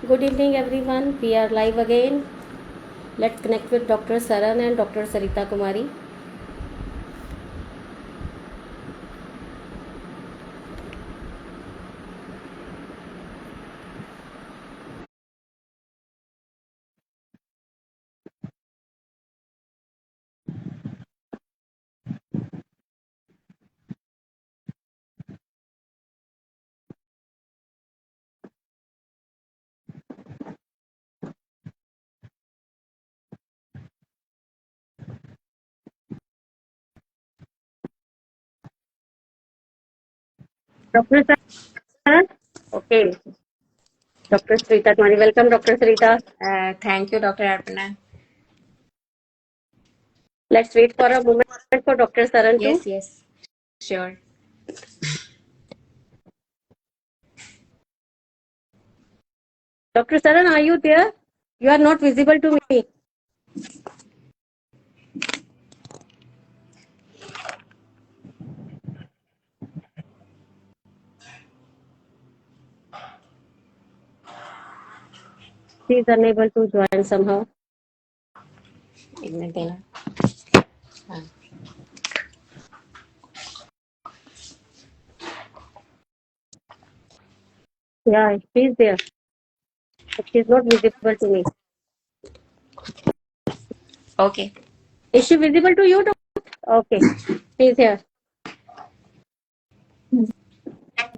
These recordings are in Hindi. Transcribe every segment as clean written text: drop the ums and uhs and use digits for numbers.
Good evening, everyone. We are live again. Let's connect with Dr. Saran and Dr. Sarita Kumari. Dr. Saran? Okay. Dr. Sarita Kumari. Welcome, Dr. Sarita. Thank you, Dr. Arpana. Let's wait for a moment for Dr. Saran too. Yes, sure. Dr. Saran, are you there? You are not visible to me. She is unable to join somehow. एक मिनट देना. हाँ. Yeah, she is there. But she is not visible to me. Okay. Is she visible to you? Okay. She is here.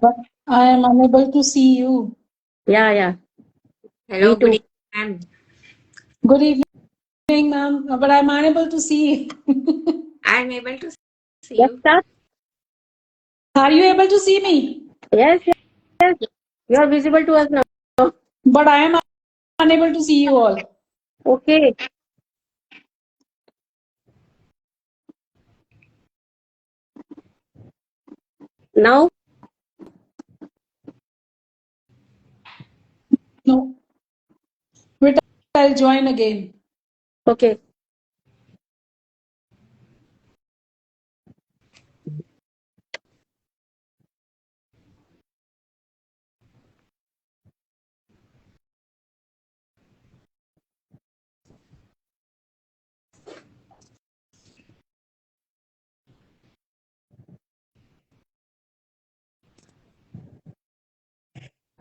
But I am unable to see you. Yeah. Hello, Me good too. evening, ma'am. Good evening, ma'am. But I'm unable to see. I'm able to see Let's you. start. Are you able to see me? Yes. You are visible to us now. But I am unable to see you all. Okay. Now, No. Wait, I'll join again. okay.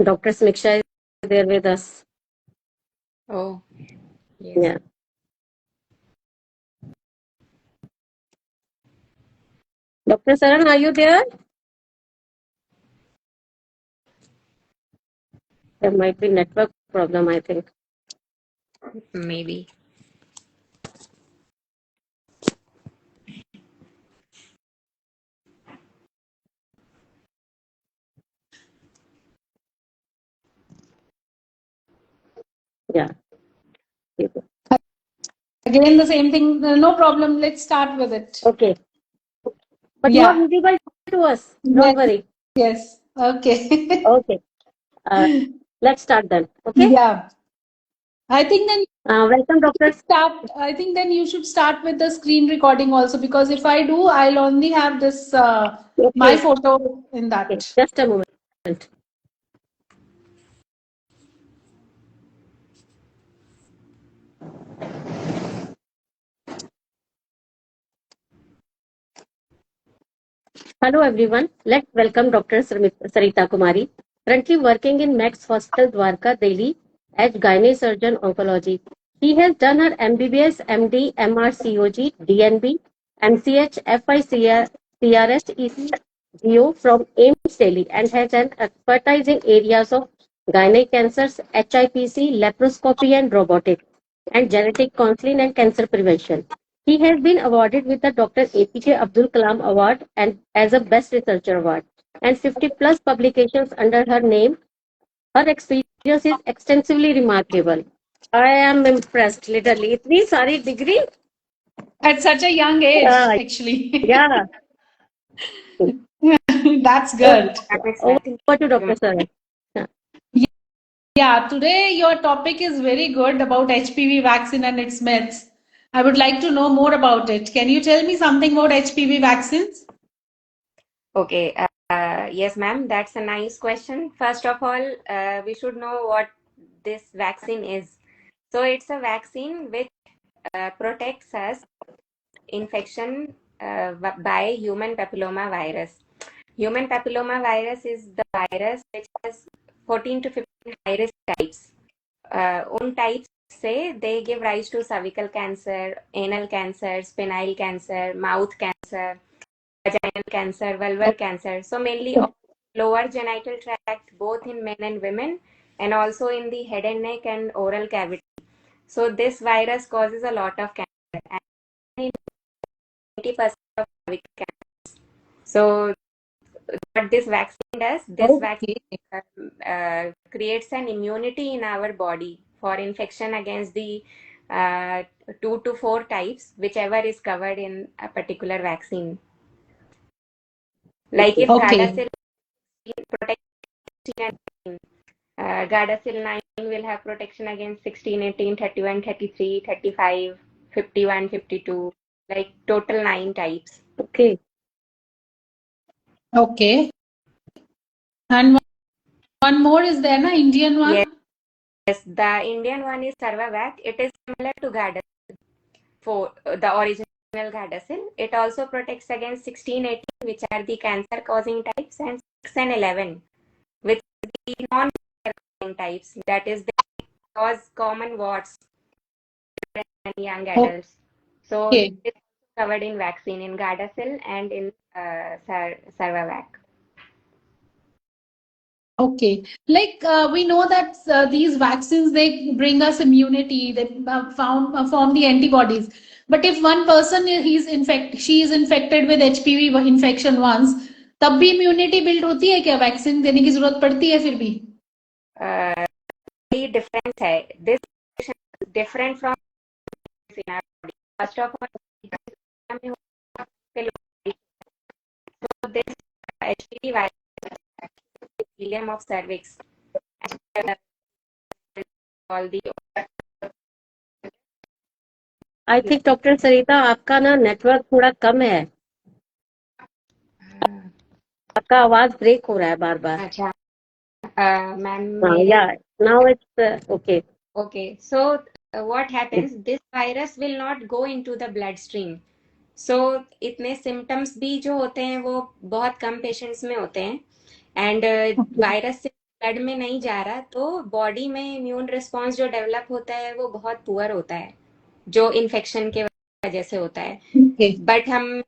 Dr. Smiksha is there with us. Oh, yes. Yeah. Dr. Saran, are you there? There might be network problem, I think. Maybe. Yeah. Again, the same thing. No problem. Let's start with it. Okay. But you are Yeah. visible to us. Don't Yes. worry. Yes. Okay. Okay. Let's start then. Okay. Yeah. I think then Welcome, Dr. start. I think then you should start with the screen recording also, because if I do, I'll only have this my Okay. photo in Okay. that. Just a moment. Hello, everyone. Let's welcome Dr. Sarita Kumari, currently working in Max Hospital, Dwarka, Delhi, as gynae surgeon oncology. She has done her MBBS, MD, MRCOG, DNB, MCH, FICR, CRS, ECGO from AIMS Delhi and has an expertise in areas of gynae cancers, HIPC, laparoscopy and robotics, and genetic counseling and cancer prevention. He has been awarded with the Dr. APJ Abdul Kalam Award and as a Best Researcher Award and 50 plus publications under her name. Her experience is extensively remarkable. I am impressed, literally. इतनी सारी degree. At such a young age, actually. Yeah. That's Okay. good. That makes Over sense. to Dr. Saran. Yeah. Yeah, today your topic is very good about HPV vaccine and its myths. I would like to know more about it. Can you tell me something about HPV vaccines? Okay. Yes, ma'am. That's a nice question. First of all, we should know what this vaccine is. So it's a vaccine which protects us infection by human papilloma virus. Human papilloma virus is the virus which has 14 to 15 high risk types. उन types से they give rise to cervical cancer, anal cancer, spinal cancer, mouth cancer, vaginal cancer, vulvar cancer. So mainly lower genital tract, both in men and women, and also in the head and neck and oral cavity. So this virus causes a lot of cancer, and 90% of cervical cancer. So what this vaccine does, this Okay. vaccine creates an immunity in our body for infection against the 2 to 4 types, whichever is covered in a particular vaccine. Like if Okay. Gardasil protects 16 and 18, Gardasil 9 will have protection against 16, 18, 31, 33, 35, 51, 52, like total 9 types. Okay. Okay. And one more is there, na Indian one? Yes, the Indian one is Sarvavac. It is similar to Gardasil, for the original Gardasil. It also protects against 16, 18, which are the cancer causing types, and 6 and 11, which is the non cancer causing types. That is, they cause common warts in young adults. So Okay. it's covered in vaccine in Gardasil and in Sarvavac. Okay. Like we know that these vaccines, they bring us immunity, they form the antibodies. But if one person she is infected with HPV infection once, तब भी immunity build होती है क्या? वैक्सीन देने की जरूरत पड़ती है फिर भी? Different hai. This is different from in our body. First of all, so this HPV virus epithelium of cervix and all the I think doctor Sarita आपका ना नेटवर्क थोड़ा कम है, आपका आवाज ब्रेक हो रहा है बार बार. अच्छा मैम या now it's okay. okay, so what happens, this virus will not go into the bloodstream. So इतने symptoms भी जो होते हैं वो बहुत कम पेशेंट्स में होते हैं, एंड वायरस से ब्लड में नहीं जा रहा, तो बॉडी में इम्यून रिस्पॉन्स जो डेवलप होता है वो बहुत पुअर होता है, जो इन्फेक्शन के वजह से होता है. Okay. बट हम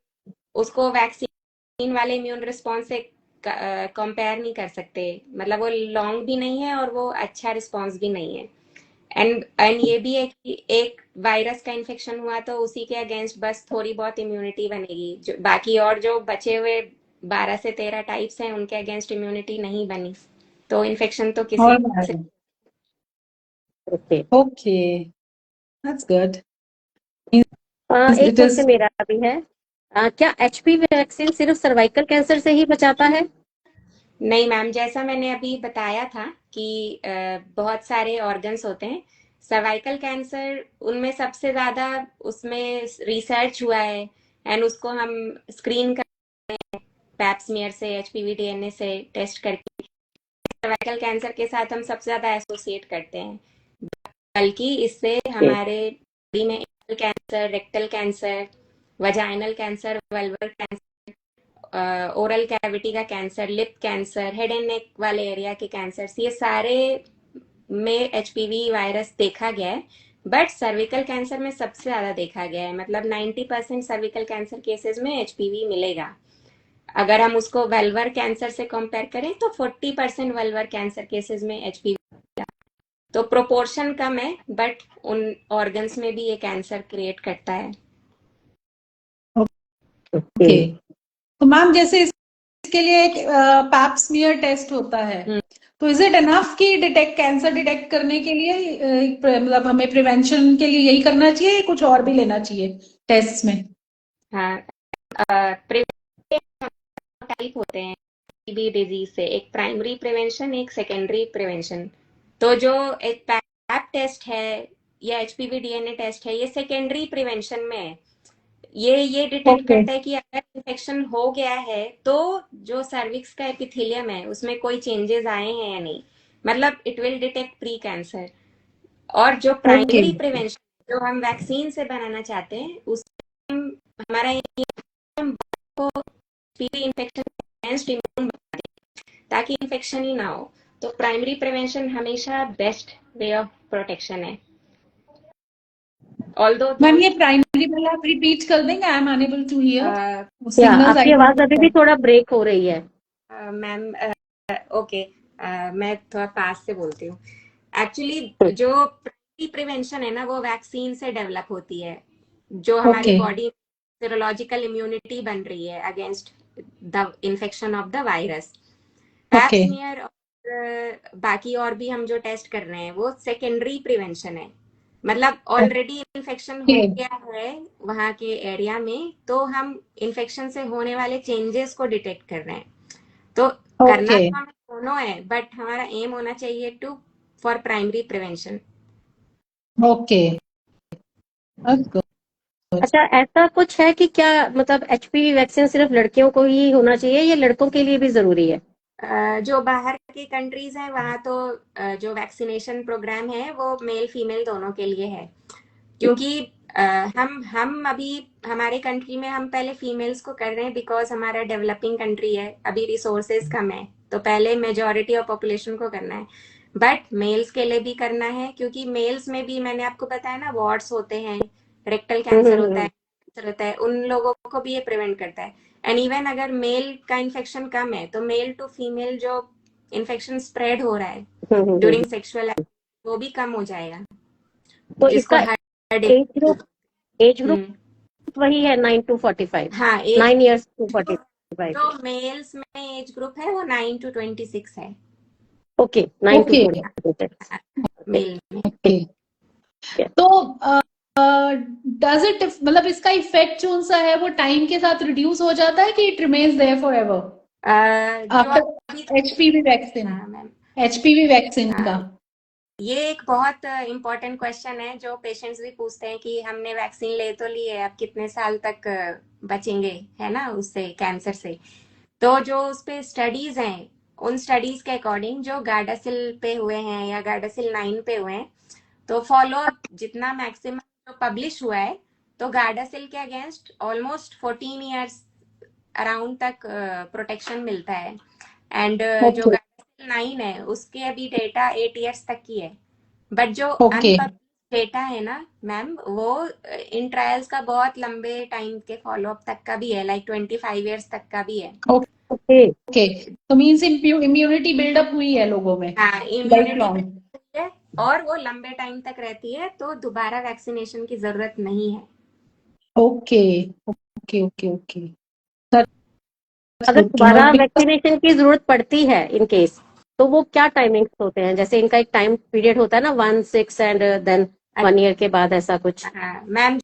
उसको वैक्सीन वाले इम्यून रिस्पॉन्स से कंपेयर नहीं कर सकते. मतलब वो लॉन्ग भी नहीं है और वो अच्छा रिस्पॉन्स भी नहीं है. एंड ये भी है कि एक वायरस का इन्फेक्शन हुआ तो उसी के अगेंस्ट बस थोड़ी बहुत इम्यूनिटी बनेगी, जो बाकी और जो बचे हुए 12 से 13 टाइप्स हैं उनके अगेंस्ट इम्यूनिटी नहीं बनी, तो इन्फेक्शन तो किसी All से. right. Okay. Okay. That's good. एक It is क्वेश्चन मेरा भी है, क्या एचपीवी वैक्सीन सिर्फ सर्वाइकल कैंसर से ही बचाता है? नहीं मैम, जैसा मैंने अभी बताया था कि बहुत सारे ऑर्गन्स होते हैं. सर्वाइकल कैंसर उनमें सबसे ज्यादा उसमें रिसर्च हुआ है, एंड उसको हम स्क्रीन कर पैप स्मीयर से एचपीवी डीएनए से टेस्ट करके सर्वाइकल कैंसर के साथ हम सबसे ज्यादा एसोसिएट करते हैं. बल्कि इससे हमारे बॉडी में anal cancer, rectal cancer, vaginal cancer, vulvar cancer, oral cavity का cancer, lip cancer, head and neck वाले एरिया के कैंसर, ये सारे में एचपीवी वायरस देखा गया है. बट सर्विकल कैंसर में सबसे ज्यादा देखा गया है. मतलब 90% सर्विकल कैंसर केसेस में एचपीवी मिलेगा. अगर हम उसको वल्वर कैंसर से कंपेयर करें तो 40% वल्वर कैंसर केसेस में एचपीवी, तो प्रोपोर्शन कम है, बट उन ऑर्गन्स में भी ये कैंसर क्रिएट करता है. ओके. तो मैम जैसे इसके लिए एक पैप स्मीयर टेस्ट होता है, तो इज इट एनफ कि कैंसर डिटेक्ट करने के लिए मतलब हमें प्रिवेंशन के लिए यही करना चाहिए या कुछ और भी लेना चाहिए टेस्ट में? हाँ, टाइप होते हैं टीबी डिजीज से, एक प्राइमरी प्रिवेंशन, एक सेकेंडरी प्रिवेंशन. तो जो एक पैप टेस्ट है या एचपीवी डीएनए टेस्ट है, ये सेकेंडरी प्रिवेंशन में है. ये डिटेक्ट करता है कि अगर इन्फेक्शन हो गया है तो जो सर्विक्स का एपिथेलियम है उसमें कोई चेंजेस आए हैं या नहीं. मतलब it will detect pre cancer. और जो ओके प्राइमरी प्रिवेंशन जो हम वैक्सीन से बनाना चाहते हैं उसमें हमारा को इन्फेक्शन अगेंस्ट इम्यून ताकि इन्फेक्शन ही ना हो। तो प्राइमरी प्रिवेंशन हमेशा बेस्ट वे ऑफ प्रोटेक्शन है। ऑल्दो मैम ये प्राइमरी वाला आप रिपीट कर देंगे, I am unable to hear या सिग्नल्स आपकी आई आवाज अभी भी थोड़ा ब्रेक हो रही है। मैम ओके मैं थोड़ा पास से बोलती हूँ। एक्चुअली जो प्राइमरी प्रिवेंशन है ना वो वैक्सीन से डेवलप होती है, जो हमारी ओके बॉडी सीरोलॉजिकल इम्यूनिटी बन रही है against the infection of the virus. Okay Pap smear और बाकी और भी हम जो टेस्ट कर रहे हैं वो सेकेंडरी प्रिवेंशन है। मतलब ऑलरेडी इन्फेक्शन हो ओके गया है वहां के एरिया में, तो हम इन्फेक्शन से होने वाले चेंजेस को डिटेक्ट कर रहे हैं। तो करना ओके तो हमें दोनों है, बट हमारा एम होना चाहिए to for primary prevention. Okay. अच्छा, ऐसा कुछ है कि क्या मतलब एचपीवी वैक्सीन सिर्फ लड़कियों को ही होना चाहिए या लड़कों के लिए भी जरूरी है? जो बाहर की कंट्रीज हैं वहाँ तो जो वैक्सीनेशन प्रोग्राम है वो मेल फीमेल दोनों के लिए है। क्योंकि हम अभी हमारे कंट्री में हम पहले फीमेल्स को कर रहे हैं बिकॉज हमारा डेवलपिंग कंट्री है, अभी रिसोर्सेज कम है, तो पहले मेजोरिटी ऑफ पॉपुलेशन को करना है। बट मेल्स के लिए भी करना है क्योंकि मेल्स में भी मैंने आपको बताया ना वार्ड्स होते हैं, रेक्टल कैंसर होता है, कैंसर होता है, उन लोगों को भी ये प्रिवेंट करता है। एंड इवन अगर मेल का इन्फेक्शन कम है तो मेल टू फीमेल जो इन्फेक्शन स्प्रेड हो रहा है ड्यूरिंग सेक्सुअल वो भी कम हो जाएगा, तो जिसको इसका हर्ड एज ग्रुप वही है 9 to 45, हाँ 9 years to 45? जो मेल्स में एज ग्रुप है वो 9 to 26 है ओके, 9 to ओके 46 मेल में। ओके। तो डज इट मतलब इसका इफेक्ट जो सा है वो टाइम के साथ रिड्यूस हो जाता है कि it remains there for ever जो आफ्टर एचपीवी वैक्सीन? हाँ मैम, एचपीवी वैक्सीन का ये एक बहुत इम्पोर्टेंट क्वेश्चन है जो पेशेंट्स भी पूछते हैं कि हमने वैक्सीन ले तो ली है, अब कितने साल तक बचेंगे है ना उससे, कैंसर से। तो जो उस पे स्टडीज हैं उन स्टडीज के अकॉर्डिंग जो गार्डासिल पे हुए हैं या गार्डासिल 9 पे हुए हैं, तो फॉलो जितना मैक्सिमम जो पब्लिश हुआ है, तो गार्डासिल के अगेंस्ट ऑलमोस्ट 14 ईयर्स अराउंड तक प्रोटेक्शन मिलता है। एंड जो गार्डासिल 9 है उसके अभी डेटा 8 ईयर्स तक की है। बट जो ओके अनपब्लिश डेटा है ना मैम वो इन ट्रायल्स का बहुत लंबे टाइम के फॉलोअप तक का भी है, लाइक 25 ईयर्स तक का भी है। Okay okay. तो मींस इम्यूनिटी बिल्डअप हुई है लोगों में हाँ लाइफ इम्यूनिटी लॉन्ग है और वो लंबे टाइम तक रहती है, तो दोबारा वैक्सीनेशन की जरूरत नहीं है। Okay okay okay okay. अगर दोबारा वैक्सीनेशन की जरूरत पड़ती है इन केस, तो वो क्या टाइमिंग्स होते हैं? जैसे इनका एक टाइम पीरियड होता है ना 1, 6 एंड देन 1 year के बाद, ऐसा कुछ? मैम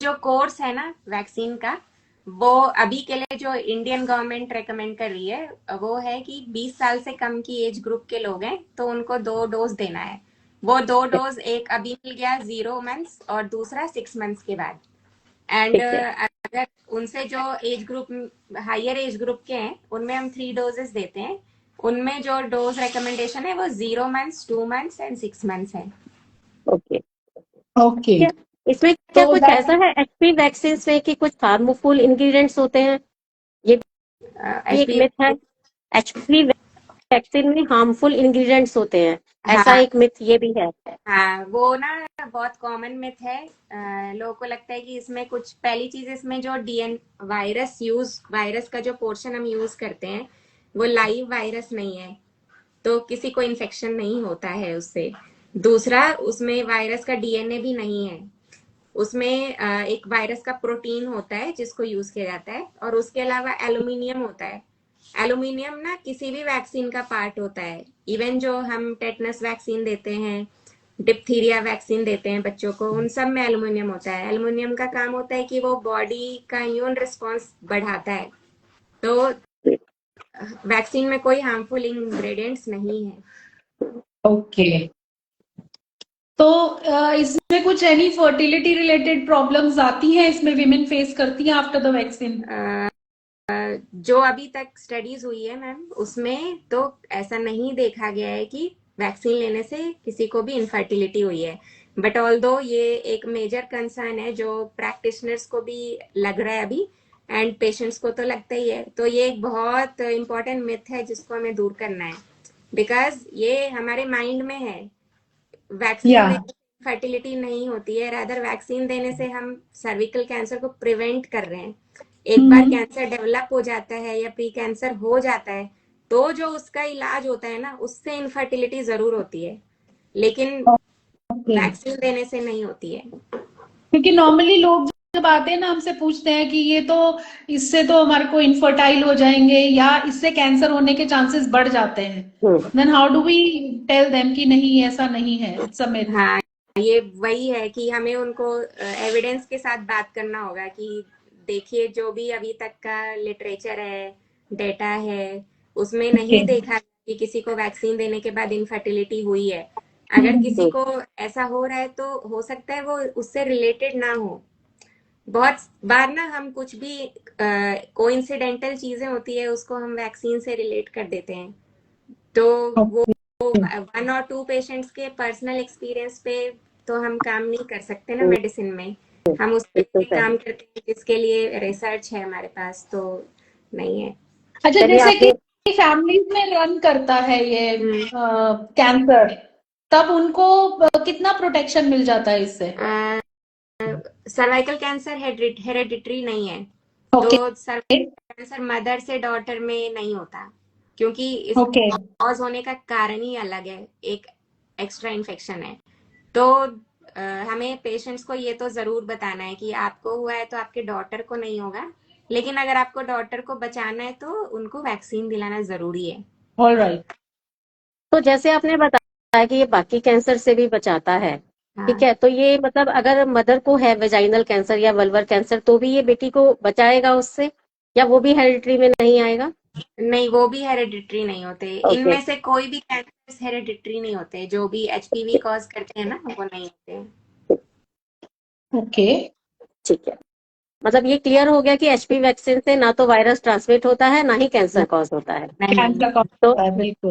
जो कोर्स है ना वैक्सीन का वो अभी के लिए जो इंडियन गवर्नमेंट रेकमेंड कर रही है वो है कि 20 साल से कम की एज ग्रुप के लोग हैं तो उनको 2 डोज देना है। वो 2 डोज, एक अभी मिल गया 0 months और दूसरा 6 months के बाद। एंड अगर उनसे जो age group higher age group के हैं उनमें हम 3 डोजेस देते हैं। उनमें जो डोज रिकमेंडेशन है वो 0 months, 2 months एंड 6 months है। Okay okay. इसमें क्या कुछ ऐसा है एचपी वैक्सीन में कि कुछ हार्मफुल इंग्रेडिएंट्स होते हैं? ये भी एक मिथ है, एचपी वैक्सीन में हार्मफुल इंग्रेडिएंट्स होते हैं, ऐसा एक मिथ ये भी है? हाँ वो ना बहुत कॉमन मिथ है। लोगों को लगता है कि इसमें कुछ, पहली चीज इसमें जो वायरस का जो पोर्शन हम यूज करते हैं वो लाइव वायरस नहीं है, तो किसी को इन्फेक्शन नहीं होता है उससे। दूसरा, उसमें वायरस का डीएनए भी नहीं है, उसमें एक वायरस का प्रोटीन होता है जिसको यूज किया जाता है, और उसके अलावा एल्यूमिनियम होता है। एल्यूमिनियम ना किसी भी वैक्सीन का पार्ट होता है। इवन जो हम टेटनस वैक्सीन देते हैं, डिप्थीरिया वैक्सीन देते हैं बच्चों को, उन सब में एल्यूमिनियम होता है। एल्यूमिनियम का काम होता है कि वो बॉडी का इम्यून रिस्पॉन्स बढ़ाता है। तो वैक्सीन में कोई हार्मफुल इंग्रेडिएंट्स नहीं है। ओके। तो इसमें कुछ एनी फर्टिलिटी रिलेटेड प्रॉब्लम्स आती हैं इसमें, विमेन फेस करती हैं आफ्टर द वैक्सीन? जो अभी तक स्टडीज हुई है मैम उसमें तो ऐसा नहीं देखा गया है कि वैक्सीन लेने से किसी को भी इनफर्टिलिटी हुई है। बट ऑल्दो ये एक मेजर कंसर्न है जो प्रैक्टिशनर्स को भी लग रहा है अभी, एंड पेशेंट्स को तो लगता ही है। तो ये एक बहुत इंपॉर्टेंट मिथ है जिसको हमें दूर करना है, बिकॉज ये हमारे माइंड में है। Vaccine Yeah. देने से फर्टिलिटी नहीं होती है, रादर वैक्सीन देने से हम सर्विकल कैंसर को प्रिवेंट कर रहे हैं। एक बार कैंसर डेवलप हो जाता है या प्री कैंसर हो जाता है तो जो उसका इलाज होता है ना, उससे इनफर्टिलिटी जरूर होती है, लेकिन Okay. वैक्सीन देने से नहीं होती है। क्योंकि नॉर्मली लोग जब आते हैं ना, हमसे पूछते हैं कि ये तो इससे तो हमारे को इनफर्टाइल हो जाएंगे या इससे कैंसर होने के चांसेस बढ़ जाते हैं। Then how do we tell them कि नहीं, ऐसा नहीं है, इट्स अ मिथ। हाँ, ये वही है कि हमें उनको एविडेंस के साथ बात करना होगा कि देखिए जो भी अभी तक का लिटरेचर है, डेटा है, उसमें नहीं देखा कि किसी को वैक्सीन देने के बाद इनफर्टिलिटी हुई है। अगर किसी को ऐसा हो रहा है तो हो सकता है वो उससे रिलेटेड ना हो। बहुत बार ना हम कुछ भी कोइंसिडेंटल चीजें होती है उसको हम वैक्सीन से रिलेट कर देते हैं, तो वो 1 और 2 पेशेंट्स के पर्सनल एक्सपीरियंस पे तो हम काम नहीं कर सकते ना मेडिसिन में। हम उस पे काम करते हैं जिसके लिए रिसर्च है हमारे पास, तो नहीं है। अच्छा, जैसे कि फैमिलीज में रन करता है ये कैंसर, तब उनको कितना प्रोटेक्शन मिल जाता है इससे? सर्वाइकल कैंसर हेरेडिटरी नहीं है, तो सर्वाइकल कैंसर मदर से डॉटर में नहीं होता, क्योंकि इसका कॉज होने का कारण ही अलग है, एक एक्स्ट्रा इन्फेक्शन है। तो हमें पेशेंट्स को ये तो जरूर बताना है कि आपको हुआ है तो आपके डॉटर को नहीं होगा, लेकिन अगर आपको डॉटर को बचाना है तो उनको वैक्सीन दिलाना जरूरी है। ऑलराइट। तो जैसे आपने बताया कि ये बाकी कैंसर से भी बचाता है, ठीक है, तो ये मतलब अगर मदर को है वेजाइनल कैंसर या वल्वर कैंसर तो भी ये बेटी को बचाएगा उससे, या वो भी हेरिडिटरी में नहीं आएगा? नहीं, वो भी हेरिडिटरी नहीं होते। इनमें से कोई भी कैंसर हेरिडिटरी नहीं होते, जो भी एचपीवी कॉज करते हैं ना, वो नहीं होते। ओके, ठीक है, मतलब ये क्लियर हो गया कि एचपीवी वैक्सीन से ना तो वायरस ट्रांसमिट होता है ना ही कैंसर कॉज होता है। तो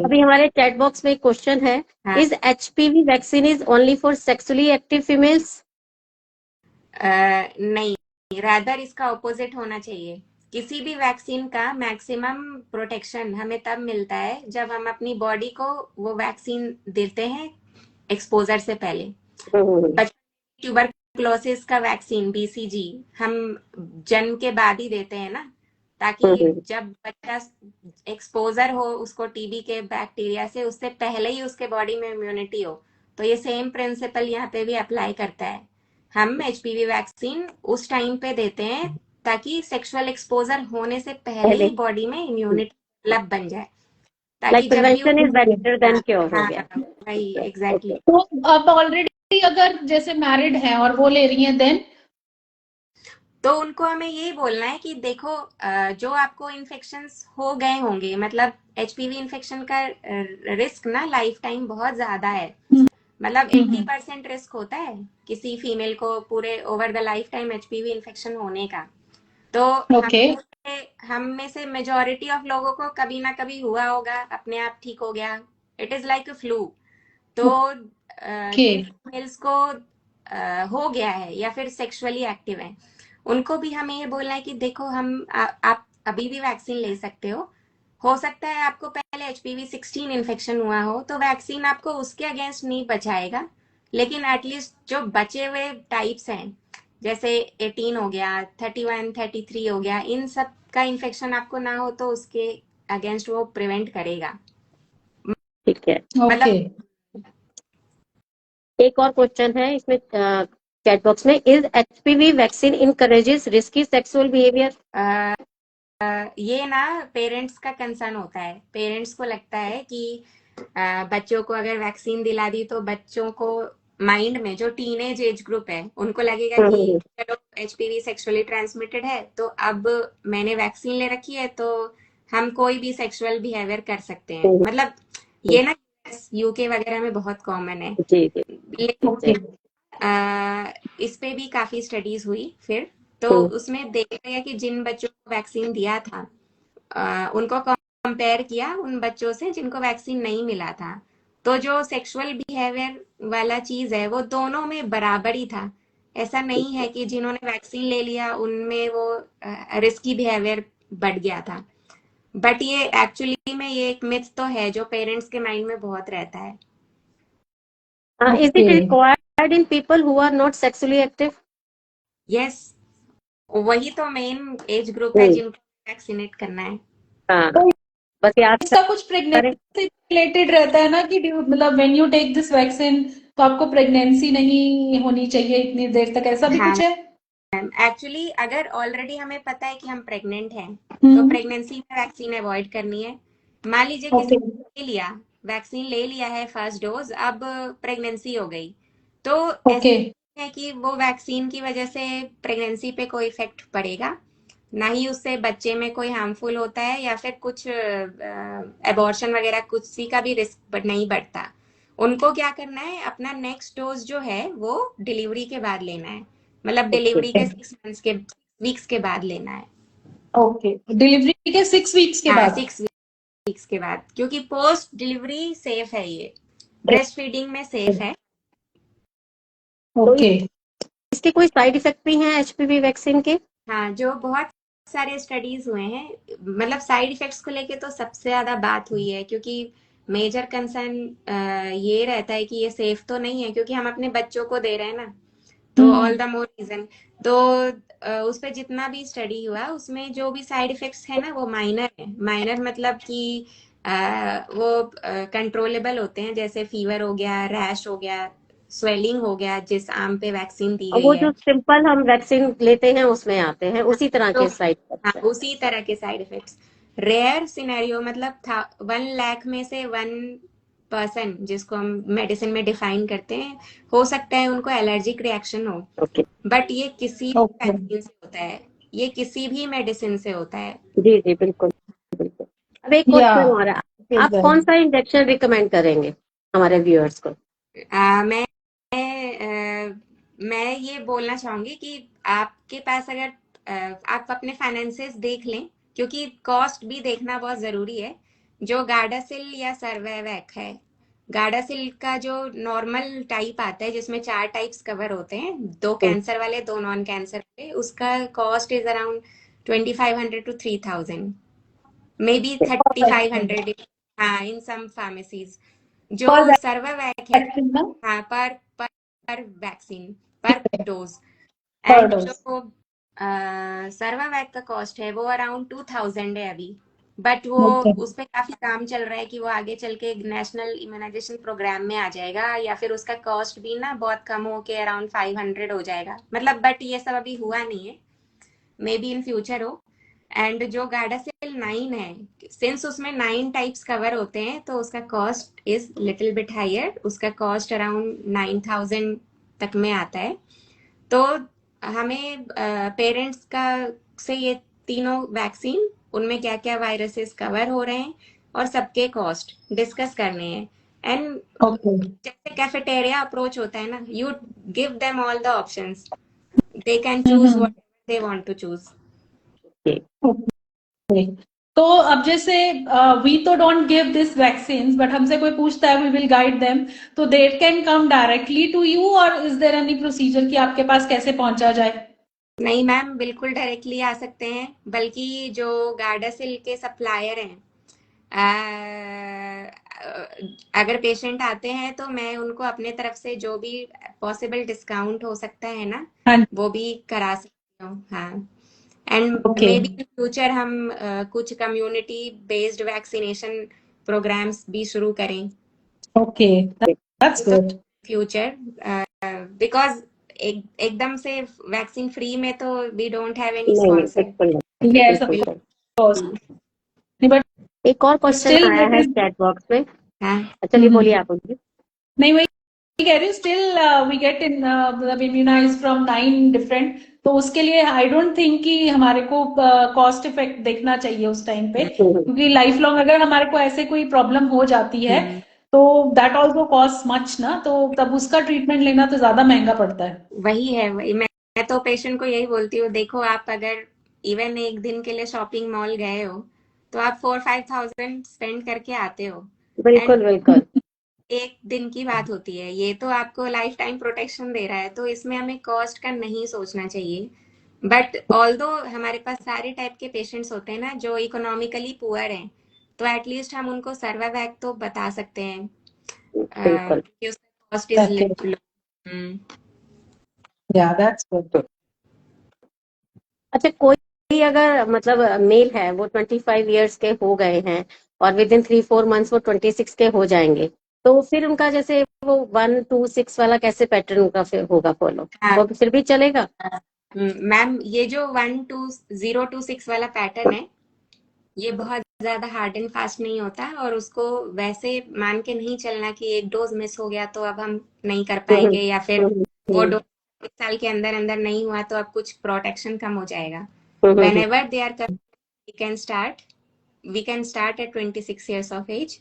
अभी हमारे चैट बॉक्स में एक क्वेश्चन है, is HPV vaccine is only for sexually active females? नहीं, रादर इसका ऑपोजिट होना चाहिए। किसी भी वैक्सीन का मैक्सिमम प्रोटेक्शन हमें तब मिलता है जब हम अपनी बॉडी को वो वैक्सीन देते हैं एक्सपोजर से पहले। ट्यूबरक्लोसिस का वैक्सीन बीसीजी हम जन्म के बाद ही देते हैं ना, ताकि जब बच्चा एक्सपोजर हो उसको टीबी के बैक्टीरिया से, उससे पहले ही उसके बॉडी में इम्यूनिटी हो। तो ये सेम प्रिंसिपल यहाँ पे भी अप्लाई करता है। हम एचपीवी वैक्सीन उस टाइम पे देते हैं ताकि सेक्सुअल एक्सपोजर होने से पहले ही बॉडी में इम्यूनिटी डेवलप बन जाए, ताकि जब prevention is better than cure हो गया। वही एग्जैक्टली। तो अब ऑलरेडी अगर जैसे मैरिड है और वो ले रही हैं, देन तो उनको हमें यही बोलना है कि देखो, जो आपको इन्फेक्शंस हो गए होंगे, मतलब एचपीवी इन्फेक्शन का रिस्क ना लाइफ टाइम बहुत ज्यादा है। मतलब 80% रिस्क होता है किसी फीमेल को पूरे over the life time HPV infection होने का। तो हम में से मेजॉरिटी ऑफ लोगों को कभी ना कभी हुआ होगा, अपने आप ठीक हो गया, it is like a flu. तो जिन फीमेल्स को हो गया है या फिर सेक्सुअली एक्टिव है, उनको भी हमें ये बोलना है कि देखो, आप अभी भी वैक्सीन ले सकते हो सकता है आपको पहले एचपीवी 16 इन्फेक्शन हुआ हो, तो वैक्सीन आपको उसके अगेंस्ट नहीं बचाएगा, लेकिन एटलीस्ट जो बचे हुए टाइप्स हैं, जैसे 18 हो गया, 31, 33 हो गया, इन सब का इन्फेक्शन आपको ना हो तो उसके अगेंस्ट वो प्रिवेंट करेगा। ठीक है, मतलब एक और क्वेश्चन है इसमें चैट बॉक्स में, is HPV vaccine encourages risky sexual behaviour? ये ना पेरेंट्स का कंसर्न होता है। पेरेंट्स को लगता है कि बच्चों को अगर वैक्सीन दिला दी तो बच्चों को माइंड में, जो टीनेज एज ग्रुप है, उनको लगेगा कि चलो एचपीवी सेक्सुअली ट्रांसमिटेड है, तो अब मैंने वैक्सीन ले रखी है तो हम कोई भी सेक्सुअल बिहेवियर कर सकते हैं। मतलब ये ना यूके वगैरह में बहुत कॉमन है। इस पे भी काफी स्टडीज हुई फिर, तो उसमें देखा गया कि जिन बच्चों को वैक्सीन दिया था उनको कंपेयर किया उन बच्चों से जिनको वैक्सीन नहीं मिला था। तो जो सेक्सुअल बिहेवियर वाला चीज है वो दोनों में बराबर ही था। ऐसा नहीं है कि जिन्होंने वैक्सीन ले लिया उनमें वो रिस्की बिहेवियर बढ़ गया था। बट ये एक्चुअली में ये एक मिथ तो है जो पेरेंट्स के माइंड में बहुत रहता है। Is it Okay. required in people who are not sexually active? Yes, वही तो मेन एज ग्रुप है जिनको वैक्सीनेट करना है। हाँ, तो बस याद इसका कुछ करें। प्रेगनेंसी से रिलेटेड रहता है ना कि मतलब when you take this vaccine तो आपको प्रेगनेंसी नहीं होनी चाहिए इतनी देर तक, ऐसा भी हाँ कुछ है? एक्चुअली अगर ऑलरेडी हमें पता है कि हम प्रेग्नेंट हैं तो प्रेगनेंसी में वैक्सीन अवॉइड करनी है। मान लीजिए किसी ओके ने ले लिया, वैक्सीन ले लिया है फर्स्ट डोज, अब प्रेगनेंसी हो गई, तो ऐसा ओके है कि वो वैक्सीन की वजह से प्रेगनेंसी पे कोई इफेक्ट पड़ेगा, ना ही उससे बच्चे में कोई हार्मफुल होता है या फिर कुछ एबॉर्शन वगैरह कुछ सी का भी रिस्क नहीं बढ़ता। उनको क्या करना है, अपना नेक्स्ट डोज जो है वो डिलीवरी के बाद लेना है, मतलब डिलीवरी के 6 मंथ्स के वीक्स के बाद लेना है। ओके, डिलीवरी के 6 वीक्स के हाँ बाद? 6 वीक्स के बाद, क्योंकि पोस्ट डिलीवरी सेफ है, ये ब्रेस्ट फीडिंग में सेफ है। ओके इसके कोई साइड इफेक्ट भी हैं एचपीवी वैक्सीन के? हाँ, जो बहुत सारे स्टडीज हुए हैं, मतलब साइड इफेक्ट्स को लेके तो सबसे ज्यादा बात हुई है, क्योंकि मेजर कंसर्न ये रहता है कि ये सेफ तो नहीं है, क्योंकि हम अपने बच्चों को दे रहे हैं ना, तो ऑल द मोर रीजन। तो उस पर जितना भी स्टडी हुआ उसमें जो भी साइड इफेक्ट्स है ना वो माइनर है। माइनर मतलब कि वो कंट्रोलेबल होते हैं, जैसे फीवर हो गया, रैश हो गया, स्वेलिंग हो गया जिस आर्म पे वैक्सीन दी और गई वो है। जो सिंपल हम वैक्सीन लेते हैं उसमें आते हैं उसी तरह तो के साइड हाँ, इफेक्ट्स हैं। उसी तरह के साइड इफेक्ट्स। रेयर सिनेरियो मतलब था 1 लाख में से 1 पर्सन जिसको हम मेडिसिन में डिफाइन करते हैं, हो सकता है उनको एलर्जिक रिएक्शन हो। ओके, बट ये किसी भी ओके वैक्सीन से होता है, ये किसी भी मेडिसिन से होता है। जी जी बिल्कुल बिल्कुल। अब एक या क्वेश्चन और है, आप कौन सा इंजेक्शन रिकमेंड करेंगे हमारे व्यूअर्स को? मैं ये बोलना चाहूंगी कि आपके पास अगर आप अपने फाइनेंसेस देख लें, क्योंकि कॉस्ट भी देखना बहुत जरूरी है। जो गार्डासिल या सर्वैवैक है, गार्डासिल का जो नॉर्मल टाइप आता है जिसमें 4 टाइप्स कवर होते हैं, 2 कैंसर वाले 2 नॉन कैंसर वाले, उसका cost is around 2500 to 3000, may be 3500। हाँ, इन सम फार्मेसीज। जो पर सर्वावैक है, वैक्सीन ना? हाँ पर वैक्सीन, पर डोज। पर एंड डोज? जो सर्वावैक का कॉस्ट है वो अराउंड 2000 है अभी। बट वो ओके उस पे काफी काम चल रहा है कि वो आगे चल के नेशनल इम्यूनाइजेशन प्रोग्राम में आ जाएगा, या फिर उसका कॉस्ट भी ना बहुत कम हो के अराउंड 500 हो जाएगा, मतलब। बट ये सब अभी हुआ नहीं है, मे बी इन फ्यूचर हो। एंड जो गार्डासिल 9 है, सिंस उसमें 9 टाइप्स कवर होते हैं तो उसका cost is little bit higher, उसका कॉस्ट अराउंड 9000 तक में आता है। तो हमें पेरेंट्स का से ये तीनों वैक्सीन, उनमें क्या क्या वायरसेस कवर हो रहे हैं और सबके कॉस्ट डिस्कस करने हैं। एंड ओके जैसे कैफेटेरिया अप्रोच होता है ना, you give them all the options, they can choose what they want to choose. Okay. तो अब जैसे वी तो don't give this vaccine, but हमसे कोई पूछता है, वी विल गाइड देम, तो they can come directly to you, और इज देयर एनी प्रोसीजर कि आपके पास कैसे पहुंचा जाए? नहीं मैम, बिल्कुल डायरेक्टली आ सकते हैं, बल्कि जो गार्डासिल के सप्लायर हैं, अगर पेशेंट आते हैं तो मैं उनको अपने तरफ से जो भी पॉसिबल डिस्काउंट हो सकता है ना, हाँ वो भी करा सकती हूँ। हाँ, and okay may be in future हम कुछ कम्युनिटी बेस्ड वैक्सीनेशन प्रोग्राम्स भी शुरू करें okay, that's good. Future, because एकदम से वैक्सीन फ्री में तो वी डोंट हैव एनी नहीं नहीं स्पॉन्सर। बिल्कुल नहीं, यस ऑफ बिल्कुल कोर्स। नहीं। बट एक और क्वेश्चन स्टिल आया इट है इज, चैट बॉक्स में। हाँ चलिए बोलिए आप बोलिए। नहीं वही कह रही हूँ, स्टिल वी गेट इन मतलब इम्यूनाइज फ्रॉम 9 डिफरेंट, तो उसके लिए आई डोंट थिंक कि हमारे को कॉस्ट इफेक्ट देखना चाहिए उस टाइम पे, क्योंकि लाइफ लॉन्ग अगर हमारे को ऐसे कोई प्रॉब्लम हो जाती है तो दैट ऑल्सो कॉस्ट मच ना, तो तब उसका ट्रीटमेंट लेना तो ज्यादा महंगा पड़ता है। वही है, वही मैं तो पेशेंट को यही बोलती हूँ, देखो आप अगर इवन एक दिन के लिए शॉपिंग मॉल गए हो तो आप 4-5 थाउजेंड स्पेंड करके आते हो। एंड बिल्कुल बिल्कुल एक दिन की बात होती है, ये तो आपको लाइफ टाइम प्रोटेक्शन दे रहा है, तो इसमें हमें कॉस्ट का नहीं सोचना चाहिए। बट ऑल्दो हमारे पास सारे टाइप के पेशेंट्स होते हैं ना जो इकोनॉमिकली पुअर हैं, तो एटलीस्ट हम उनको सर्वावैक तो बता सकते हैं बिल्कुल। कि उसका cost is Okay. Low. Yeah, that's good. अच्छा, कोई अगर मतलब मेल है, वो 25 ईयर्स के हो गए हैं और विद इन 3-4 मंथ्स वो 26 के हो जाएंगे, तो फिर उनका जैसे वो 1-2-6 वाला कैसे पैटर्न उनका फिर होगा फॉलो, हाँ वो फिर भी चलेगा? मैम, ये जो 1-2-0-2-6 वाला पैटर्न है, ये बहुत ज्यादा हार्ड एंड फास्ट नहीं होता, और उसको वैसे मान के नहीं चलना कि एक डोज मिस हो गया तो अब हम नहीं कर पाएंगे, या फिर वो डोज 1 साल के अंदर अंदर नहीं हुआ तो अब कुछ प्रोटेक्शन कम हो जाएगा। whenever they are coming, we can start we can start at 26 years of age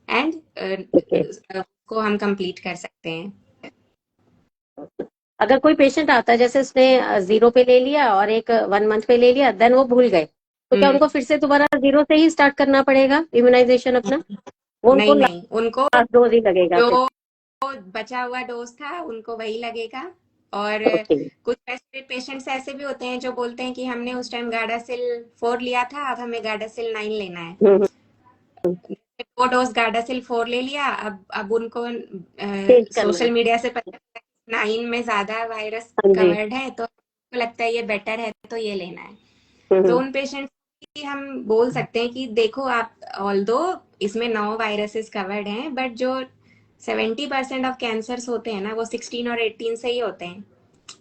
and को हम कंप्लीट कर सकते हैं। अगर कोई पेशेंट आता है, जैसे उसने 0 पे ले लिया और एक 1 मंथ पे ले लिया, देन वो भूल गए, तो क्या उनको फिर से दोबारा 0 से ही स्टार्ट करना पड़ेगा इम्यूनाइजेशन अपना? वो उनको नहीं, उनको लास्ट डोज ही लगेगा फिर? जो बचा हुआ डोज था उनको वही लगेगा। और ओके। कुछ ऐसे पेशेंट्स ऐसे भी होते हैं जो बोलते हैं कि हमने उस टाइम गार्डासिल 4 लिया था, अब हमें गार्डासिल 9 लेना है। हम्म, 2 डोज गार्डासिल 4 ले लिया, अब उनको चेंज करना है। सोशल मीडिया से पता चला कि 9 में ज्यादा वायरस हाँ जी। कवर्ड है, तो उनको लगता है ये बेटर है तो ये लेना है। हम्म, तो उन पेशेंट्स की हम बोल सकते हैं कि देखो आप, ऑल्दो इसमें 9 वायरसेस कवर्ड हैं, बट जो 70% ऑफ कैंसर्स होते हैं ना, वो 16 और 18 से ही होते हैं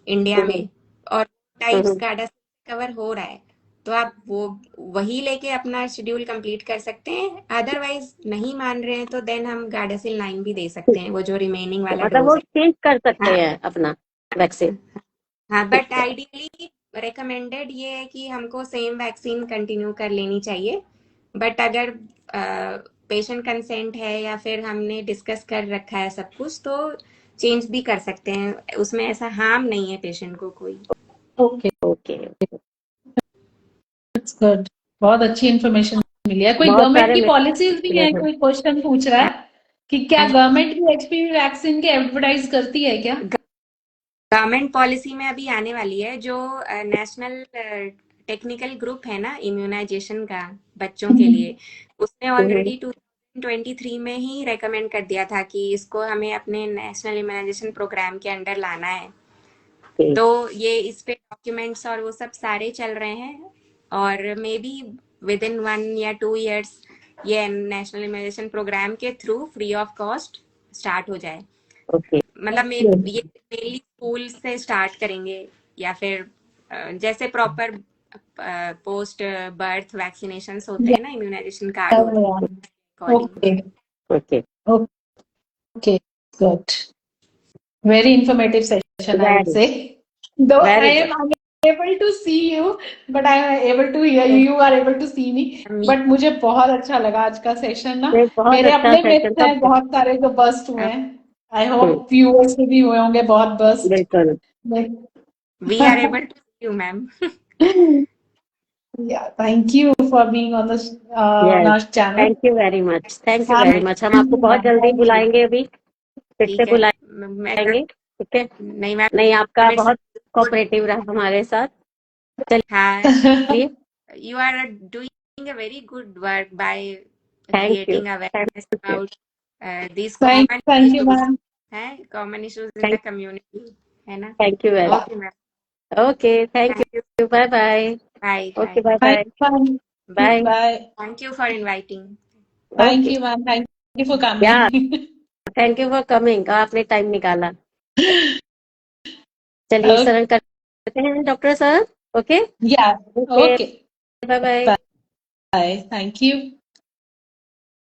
इंडिया में, और टाइप्स गार्डा कवर हो रहा है, तो आप वो वही लेके अपना शेड्यूल कंप्लीट कर सकते हैं। अदरवाइज नहीं मान रहे हैं तो देन हम गार्डासिल 9 भी दे सकते हैं, वो जो रिमेनिंग वाला मतलब डोज वो है। चेंज कर सकते हाँ हैं अपना वैक्सीन? हाँ, बट आइडियली रिकमेंडेड ये है कि हमको सेम वैक्सीन कंटिन्यू कर लेनी चाहिए। बट अगर पेशेंट कंसेंट है या फिर हमने डिस्कस कर रखा है सब कुछ, तो चेंज भी कर सकते हैं, उसमें ऐसा हार्म नहीं है पेशेंट को कोई। Okay okay. That's good. बहुत अच्छी इन्फॉर्मेशन मिली है। कोई बहुत गवर्नमेंट सारे की पॉलिसीज भी है? हैं। कोई क्वेश्चन पूछ रहा है कि क्या गवर्नमेंट भी एचपीवी वैक्सीन के एडवर्टाइज करती है क्या? गवर्नमेंट पॉलिसी में अभी आने वाली है, जो नेशनल टेक्निकल ग्रुप है ना इम्यूनाइजेशन का बच्चों के लिए, उसने ऑलरेडी 2023 में ही रेकमेंड कर दिया था कि इसको हमें अपने नेशनल इम्यूनाइजेशन प्रोग्राम के अंडर लाना है। तो ये इस पे डॉक्यूमेंट्स और वो सब सारे चल रहे हैं, और मे बी विद इन 1 या 2 years ये नेशनल इम्यूनाइजेशन प्रोग्राम के through free of cost start हो जाए। ओके। मतलब ये मेनली स्कूल से स्टार्ट करेंगे, या फिर जैसे प्रॉपर पोस्ट बर्थ वैक्सीनेशन होते हैं ना, इम्यूनाइजेशन कार्ड होते हैं okay okay. Okay good. Very informative session, I would say. Though I Very am unable to see you, but I am able to hear you. You are able to see me. But मुझे बहुत अच्छा लगा आज का सेशन ना। बहुत मेरे अच्छा अपने सेशन मित्र था। हैं बहुत सारे जो बस्ट हुए हैं। I hope viewers भी हुए होंगे बहुत बस्ट। बिल्कुल। We are able to see you, ma'am. Yeah, thank you for being on this on our channel. Thank you very much, thank you very much. हम आपको बहुत जल्दी बुलाएंगे, अभी फिर से ठीक है, बुलाएंगे। ठीक है। नहीं मैम, नहीं, आपका बहुत कोऑपरेटिव रहा हमारे साथ। हाँ, चलिए। you are doing a very good work by thank you. creating awareness about these Thank common you, issues, ma'am. common issues in the community, है ना? Thank you very Okay, ma'am. Okay, thank Thank you. You, bye bye. Bye. Okay, Bye. Bye bye. Bye. Bye. Thank you for inviting. Thank okay. you, ma'am. Thank you for या coming. Thank you for coming, आपने टाइम निकाला। चलिए Okay. शरण करते हैं doctor sir. Okay. Yeah. Okay, Okay. Bye bye. Bye. Thank you.